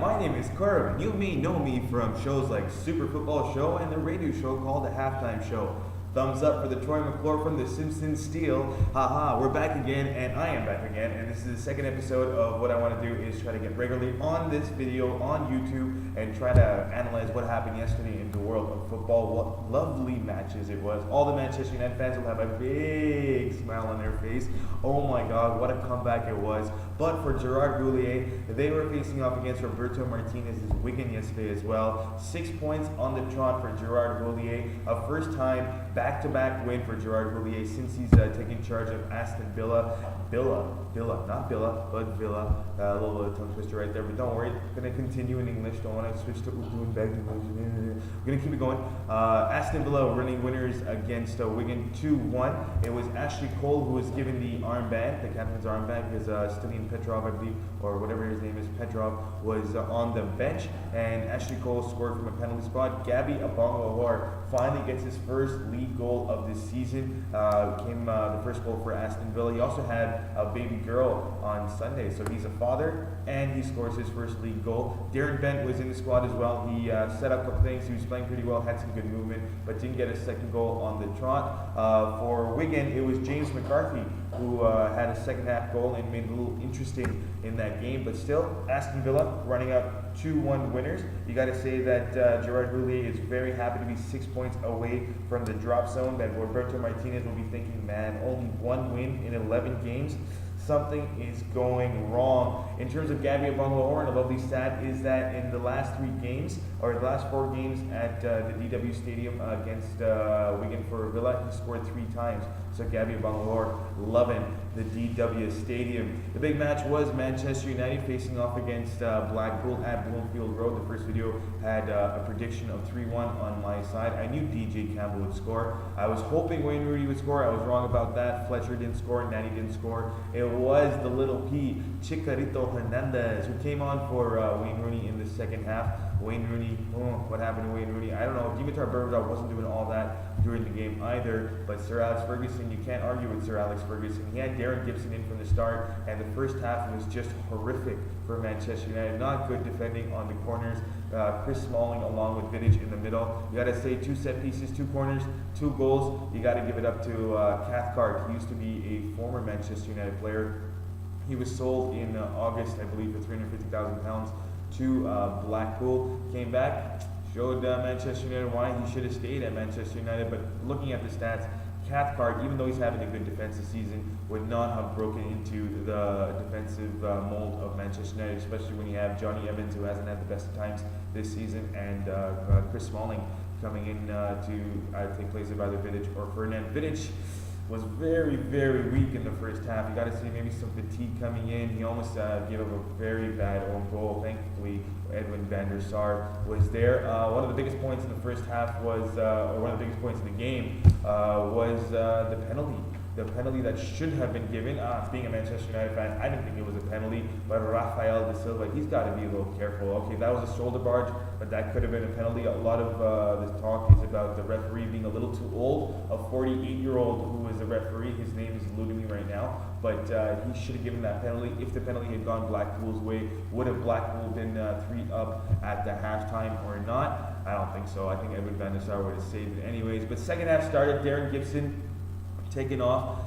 my name is Curb, and you may know me from shows like Super Football Show and the radio show called The Halftime Show. Thumbs up for the Troy McClure from The Simpsons Steel. Haha, we're back again, and I am back again, and this is the second episode of what I want to do is try to get regularly on this video on YouTube and try to analyze what happened yesterday in the world of football. What lovely matches it was. All the Manchester United fans will have a big smile on their face. Oh my God, what a comeback it was. But for Gerard Houllier, they were facing off against Roberto Martinez's Wigan yesterday as well. 6 points on the trot for Gerard Houllier. A first time back-to-back win for Gerard Houllier since he's taken charge of Aston Villa. Not Billa, but Villa. A little tongue twister right there, but don't worry. Going to continue in English. Don't want to switch to Urdu and back to English. We're going to keep it going. Aston Villa running winners against Wigan 2-1. It was Ashley Cole who was given the armband, the captain's armband, because Stalin Petrov, I believe, or whatever his name is, Petrov, was on the bench, and Ashley Cole scored from a penalty spot. Gabby Abong-Lahore finally gets his first league goal of the season. Came the first goal for Aston Villa. He also had a baby girl on Sunday, so he's a father, and he scores his first league goal. Darren Bent was in the squad as well. He set up a couple things. He was playing pretty well, had some good movement, but didn't get a second goal on the trot. For Wigan, it was James McCarthy who had a second half goal and made it a little interesting in that game, but still, Aston Villa running up 2-1 winners. You got to say that Gerard Houllier is very happy to be 6 points away from the drop zone. That Roberto Martinez will be thinking, man, only one win in 11 games. Something is going wrong. In terms of Gabby Abong-Lahore, and a lovely stat is that in the last 3 games, or the last 4 games at the DW Stadium against Wigan for Villa, he scored 3 times. So Gabby Abong-Lahore loving the DW Stadium. The big match was Manchester United facing off against Blackpool at Bloomfield Road. The first video had a prediction of 3-1 on my side. I knew DJ Campbell would score. I was hoping Wayne Rooney would score. I was wrong about that. Fletcher didn't score. Nanny didn't score. It was the little P, Chicharito Hernandez, who came on for Wayne Rooney in the second half. Wayne Rooney, what happened to Wayne Rooney? I don't know. Dimitar Berbatov wasn't doing all that during the game either, but Sir Alex Ferguson, you can't argue with Sir Alex Ferguson. He had Darren Gibson in from the start, and the first half was just horrific for Manchester United. Not good defending on the corners. Chris Smalling along with Vidic in the middle. You got to say 2 set pieces, 2 corners, 2 goals. You got to give it up to Cathcart. He used to be a former Manchester United player. He was sold in August, I believe, for £350,000 to Blackpool. Came back, showed Manchester United why he should have stayed at Manchester United. But looking at the stats, Cathcart, even though he's having a good defensive season, would not have broken into the defensive mold of Manchester United, especially when you have Johnny Evans, who hasn't had the best of times this season, and Chris Smalling coming in to take place of either Vidic or Fernand. Vidic was very, very weak in the first half. You got to see maybe some fatigue coming in. He almost gave up a very bad own goal. Thankfully, Edwin van der Sar was there. One of the biggest points in the first half was, or one of the biggest points in the game was the penalty. The penalty that should have been given. Being a Manchester United fan, I didn't think it was a penalty, but Rafael de Silva, he's got to be a little careful. Okay, that was a shoulder barge, but that could have been a penalty. A lot of this talk is about the referee being a little too old. A 48-year-old who is a referee, his name is eluding me right now, but he should have given that penalty. If the penalty had gone Blackpool's way, would have Blackpool been 3 up at the halftime or not? I don't think so. I think Edwin van der Sar would have saved it anyways. But second half started, Darren Gibson taken off,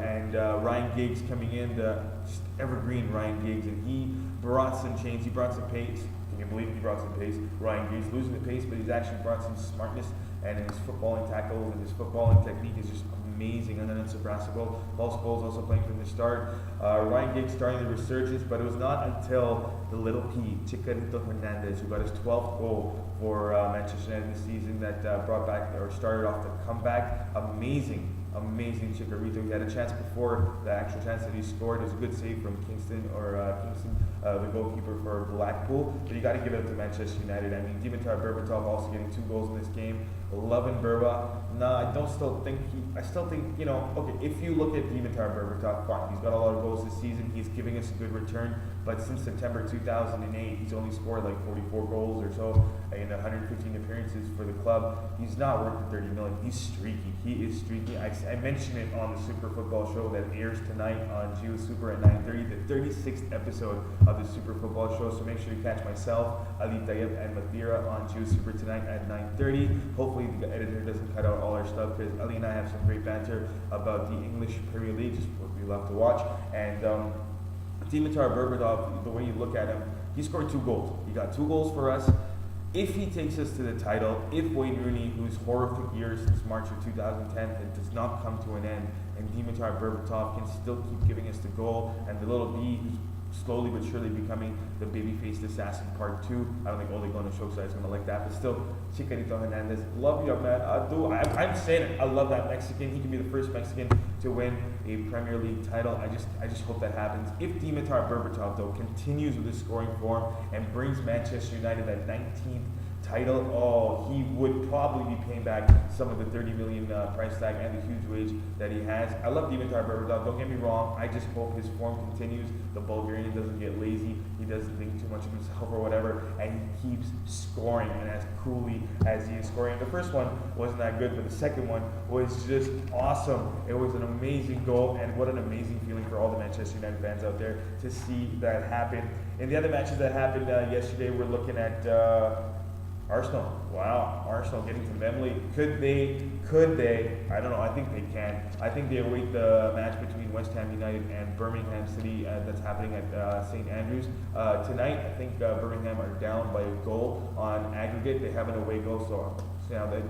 and Ryan Giggs coming in, the just evergreen Ryan Giggs, and he brought some change, he brought some pace. Can you believe he brought some pace? Ryan Giggs losing the pace, but he's actually brought some smartness, and his footballing tackles and his footballing technique is just amazing and unsurpassable. Paul Scholes also playing from the start. Ryan Giggs starting the resurgence, but it was not until the little P, Chicharito Hernandez, who got his 12th goal for Manchester United this season, that brought back or started off the comeback. Amazing Chicharito. He had a chance before the actual chance that he scored. It was a good save from Kingston, the goalkeeper for Blackpool. But you got to give it up to Manchester United. I mean, Dimitar Berbatov also getting 2 goals in this game. Loving Berba. I still think, okay, if you look at Dimitar Berbatov, fine. He's got a lot of goals this season. He's giving us a good return. But since September 2008, he's only scored like 44 goals or so in 115 appearances for the club. He's not worth the 30 million. He's streaky. He is streaky. I mentioned it on the Super Football Show that airs tonight on Geo Super at 9:30, the 36th episode of the Super Football Show. So make sure you catch myself, Ali Tayyib, and Mathira on Geo Super tonight at 9:30. Hopefully the editor doesn't cut out all our stuff, because Ali and I have some great banter about the English Premier League, just what we love to watch. And Dimitar Berbatov, the way you look at him, he scored 2 goals. He got 2 goals for us. If he takes us to the title, if Wayne Rooney, whose horrific year since March of 2010 does not come to an end, and Dimitar Berbatov can still keep giving us the goal, and the little B, who's slowly but surely becoming the baby-faced assassin part 2. I don't think Ole Gunnar Solskjaer is going to like that, but still, Chicharito Hernandez, love you, man. I'm saying it. I love that Mexican. He can be the first Mexican to win a Premier League title. I just hope that happens. If Dimitar Berbatov, though, continues with his scoring form and brings Manchester United that 19th title, he would probably be paying back some of the 30 million price tag and the huge wage that he has. I love Dimitar Berbatov, don't get me wrong. I just hope his form continues. The Bulgarian doesn't get lazy. He doesn't think too much of himself or whatever, and he keeps scoring, and as coolly as he is scoring. The first one wasn't that good, but the second one was just awesome. It was an amazing goal, and what an amazing feeling for all the Manchester United fans out there to see that happen. In the other matches that happened yesterday, we're looking at Arsenal. Wow, Arsenal getting to Wembley. Could they? I don't know. I think they can. I think they await the match between West Ham United and Birmingham City that's happening at St. Andrews tonight. I think Birmingham are down by a goal on aggregate. They have an away goal, so that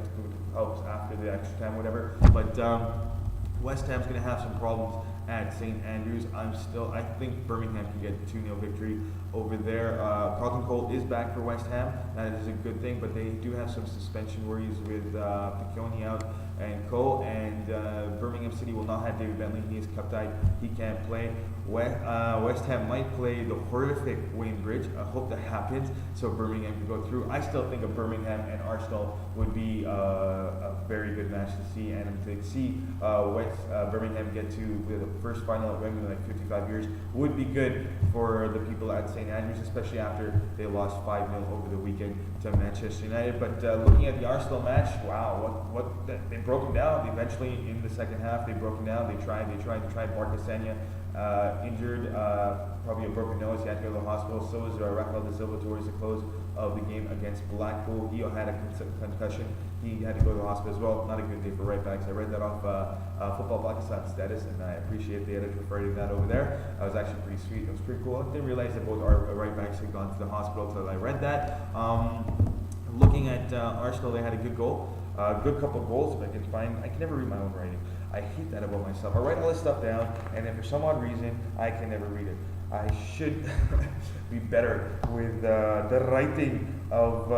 helps after the extra time, whatever. But West Ham's going to have some problems at St. Andrews. I think Birmingham can get a 2-0 victory over there. Carlton Cole is back for West Ham. That is a good thing, but they do have some suspension worries with Piccioni out and Co. And Birmingham City will not have David Bentley. He is cup-tied. He can't play. West Ham might play the horrific Wayne Bridge. I hope that happens so Birmingham can go through. I still think a Birmingham and Arsenal would be a very good match to see, and to see Birmingham get to the first final at Wembley in like 55 years would be good for the people at St. Andrews, especially after they lost 5-0 over the weekend to Manchester United. But looking at the Arsenal match, wow, they broke them down. Eventually, in the second half, they broke them down. They tried. Marcus Sanya injured, probably a broken nose. He had to go to the hospital. So is Rafael da Silva towards the close of the game against Blackpool. He had a concussion. He had to go to the hospital as well. Not a good day for right backs. I read that off Football Pakistan status, and I appreciate the editor for writing that over there. That was actually pretty sweet. It was pretty cool. I didn't realize that both our right backs had gone to the hospital until I read that. Looking at Arsenal, they had a good goal. Good couple goals. If I can never read my own writing. I hate that about myself. I write all this stuff down, and then for some odd reason, I can never read it. I should be better with the writing of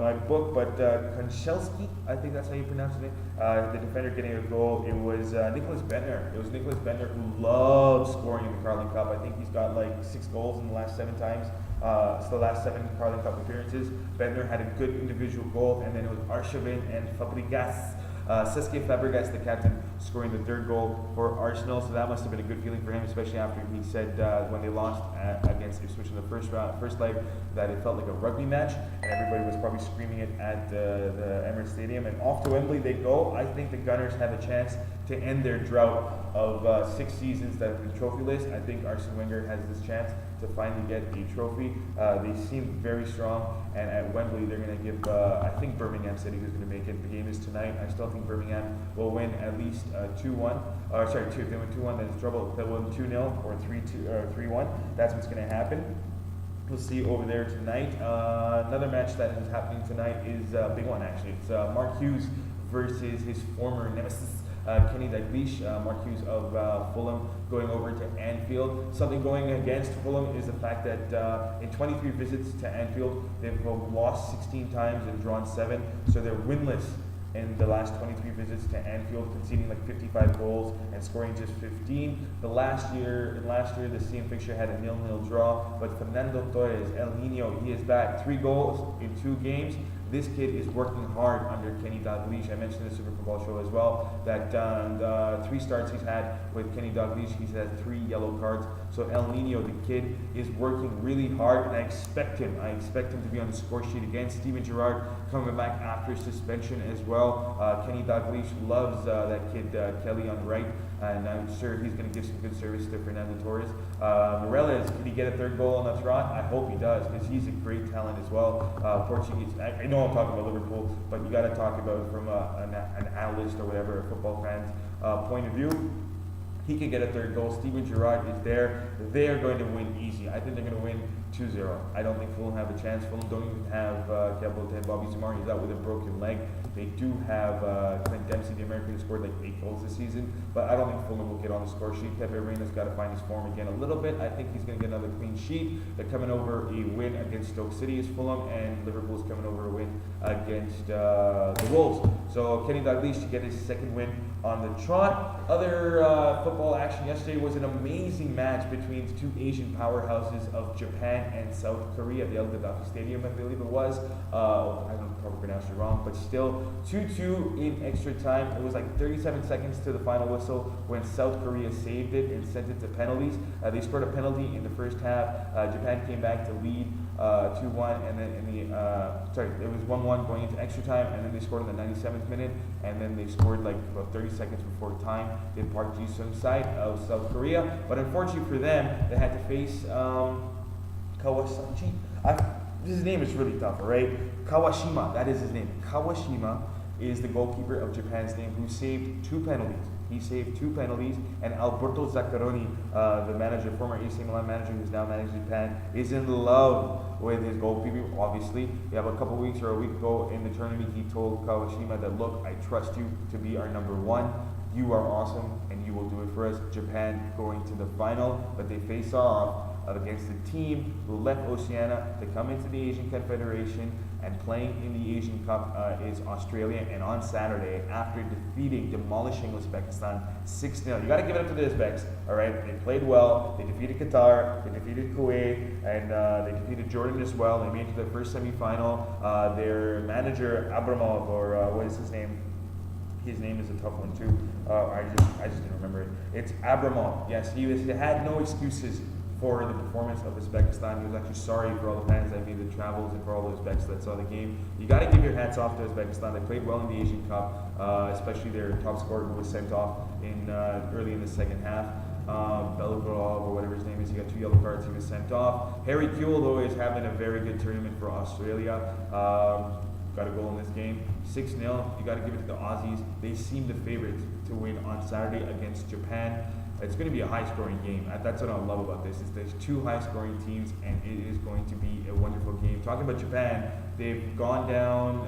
my book, but Konchelsky, I think that's how you pronounce his name, the defender getting a goal. It was Nicholas Bentner. It was Nicholas Bentner who loves scoring in the Carling Cup. I think he's got like 6 goals in the last 7 times. It's the last 7 Carling Cup appearances. Bentner had a good individual goal, and then it was Arshavin and Fabregas. Cesc Fabregas, the captain, scoring the 3rd goal for Arsenal. So that must have been a good feeling for him, especially after he said when they lost against Ipswich in the first leg that it felt like a rugby match, and everybody was probably screaming it at the Emirates Stadium. And off to Wembley they go. I think the Gunners have a chance to end their drought of 6 seasons that have been trophyless. I think Arsene Wenger has this chance to finally get a trophy. They seem very strong, and at Wembley they're going to give, I think, Birmingham City who's going to make it. The game is tonight. I still think Birmingham will win at least 2-1. If they win 2-1, then it's trouble. If they win 2-0 or 3-2 or 3-1, that's what's going to happen. We'll see over there tonight. Another match that is happening tonight is a big one, actually. It's Mark Hughes versus his former nemesis, Kenny Dalglish. Mark Hughes of Fulham going over to Anfield. Something going against Fulham is the fact that in 23 visits to Anfield, they've lost 16 times and drawn 7, so they're winless in the last 23 visits to Anfield, conceding like 55 goals and scoring just 15. Last year, the same fixture had a 0-0 draw, but Fernando Torres, El Nino, he is back. 3 goals in 2 games. This kid is working hard under Kenny Dalglish. I mentioned in the Super Football Show as well that the 3 starts he's had with Kenny Dalglish, he's had 3 yellow cards. So El Nino, the kid, is working really hard, and I expect him to be on the score sheet again. Steven Gerrard coming back after suspension as well. Kenny Dalglish loves that kid Kelly on the right, and I'm sure he's going to give some good service to Fernando Torres. Morelos, can he get a 3rd goal on the trot? I hope he does, because he's a great talent as well. Portuguese, I know I'm talking about Liverpool, but you got to talk about it from an analyst or whatever, a football fan's point of view. He can get a 3rd goal. Steven Gerrard is there. They are going to win easy. I think they're going to win 2-0. I don't think Fulham have a chance. Fulham don't even have Bobby Zamar. He's out with a broken leg. They do have Clint Dempsey, the American, who scored like 8 goals this season. But I don't think Fulham will get on the score sheet. Pepe Reina's got to find his form again a little bit. I think he's going to get another clean sheet. They're coming over a win against Stoke City is Fulham, and Liverpool's coming over a win against the Wolves. So Kenny Dalglish to get his 2nd win on the trot. Other football action yesterday was an amazing match between the 2 Asian powerhouses of Japan and South Korea at the El Gaddafi Stadium, I believe it was. I don't probably pronounced it wrong, but still 2-2 in extra time. It was like 37 seconds to the final whistle when South Korea saved it and sent it to penalties. They scored a penalty in the first half. Japan came back to lead 2-1, and then it was 1-1 going into extra time, and then they scored in the 97th minute, and then they scored like about 30 seconds before time in Park Ji-sung's side of South Korea. But unfortunately for them, they had to face Kawasachi. His name is really tough, alright? Kawashima, that is his name. Kawashima is the goalkeeper of Japan's name, who saved 2 penalties. He saved 2 penalties, and Alberto Zaccaroni, the manager, former AC Milan manager who's now managing Japan, is in love with his goalkeeper, obviously. We have a couple weeks or a week ago in the tournament, he told Kawashima that, look, I trust you to be our number 1. You are awesome, and you will do it for us. Japan going to the final, but they face off against a team who left Oceania to come into the Asian Confederation, and playing in the Asian Cup is Australia. And on Saturday, after demolishing Uzbekistan 6-0, you got to give it up to the Uzbeks, all right? They played well. They defeated Qatar, they defeated Kuwait, and they defeated Jordan as well. They made it to their first semifinal. Their manager Abramov, or what is his name? His name is a tough one too. I just didn't remember it. It's Abramov. Yes, he had no excuses for the performance of Uzbekistan. He was actually sorry for all the fans that made the travels and for all the Uzbeks that saw the game. You got to give your hats off to Uzbekistan. They played well in the Asian Cup, especially their top scorer who was sent off in early in the second half. Belgorod, or whatever his name is, he got 2 yellow cards. He was sent off. Harry Kewell, though, is having a very good tournament for Australia. Got a goal in this game. 6-0. You got to give it to the Aussies. They seem the favorites to win on Saturday against Japan. It's going to be a high-scoring game. That's what I love about this. Is there's 2 high-scoring teams, and it is going to be a wonderful game. Talking about Japan, they've gone down.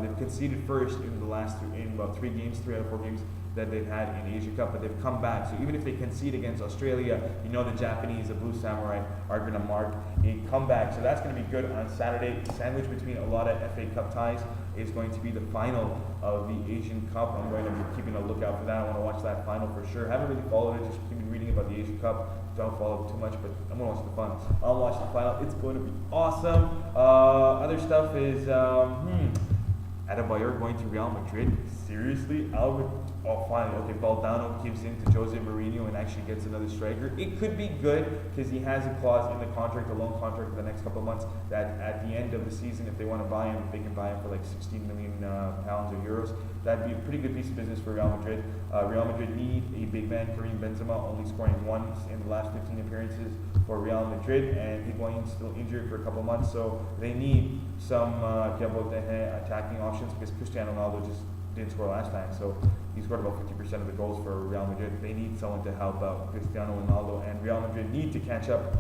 They've conceded first in about 3 games, 3 out of 4 games that they've had in the Asia Cup, but they've come back. So even if they concede against Australia, you know the Japanese, the Blue Samurai, are going to mark a comeback. So that's going to be good on Saturday. Sandwiched between a lot of FA Cup ties is going to be the final of the Asian Cup. I'm going to be keeping a lookout for that. I want to watch that final for sure. Haven't really followed it, just been reading about the Asian Cup. Don't follow it too much, but I'm going to watch the final. I'll watch the final. It's going to be awesome. Other stuff is, Adebayor going to Real Madrid. Seriously? Finally. Okay, Valdano gives in to Jose Mourinho and actually gets another striker. It could be good because he has a clause in the contract, a loan contract for the next couple of months, that at the end of the season, if they want to buy him, they can buy him for like 16 million pounds or euros. That'd be a pretty good piece of business for Real Madrid. Real Madrid need a big man, Karim Benzema, only scoring once in the last 15 appearances for Real Madrid, and Higuain's still injured for a couple of months, so they need some attacking options because Cristiano Ronaldo just didn't score last time, so he scored about 50% of the goals for Real Madrid. They need someone to help out Cristiano Ronaldo, and Real Madrid need to catch up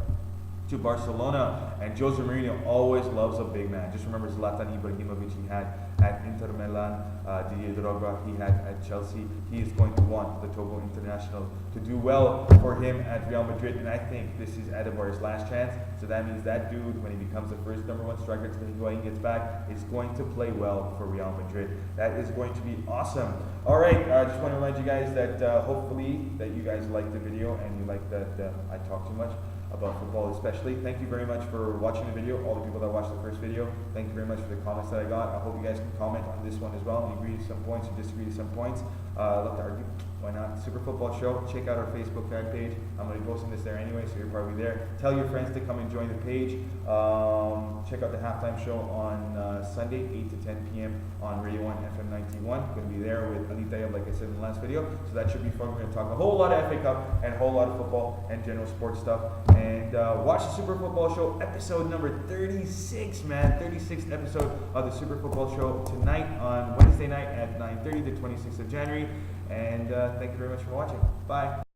to Barcelona, and Jose Mourinho always loves a big man. Just remember Zlatan Ibrahimovic he had at Inter Milan, Didier Drogba he had at Chelsea. He is going to want the Togo international to do well for him at Real Madrid, and I think this is Adebayor's last chance. So that means that dude, when he becomes the first #1 striker until Higuain gets back, is going to play well for Real Madrid. That is going to be awesome. All right, I just want to remind you guys that hopefully that you guys liked the video and you like that I talk too much. about football especially. Thank you very much for watching the video, all the people that watched the first video. Thank you very much for the comments that I got. I hope you guys can comment on this one as well, and agree to some points or disagree to some points. I'd love to argue. Why not? Super Football Show. Check out our Facebook fan page. I'm going to be posting this there anyway, so you're probably there. Tell your friends to come and join the page. Check out the halftime show on Sunday, 8 to 10 p.m. on Radio 1 FM 91. I'm going to be there with Ali Tayyab, like I said in the last video. So that should be fun. We're going to talk a whole lot of FA Cup and a whole lot of football and general sports stuff. And watch the Super Football Show episode number 36, man. 36th episode of the Super Football Show tonight on Wednesday night at 9:30, the 26th of January. And thank you very much for watching. Bye.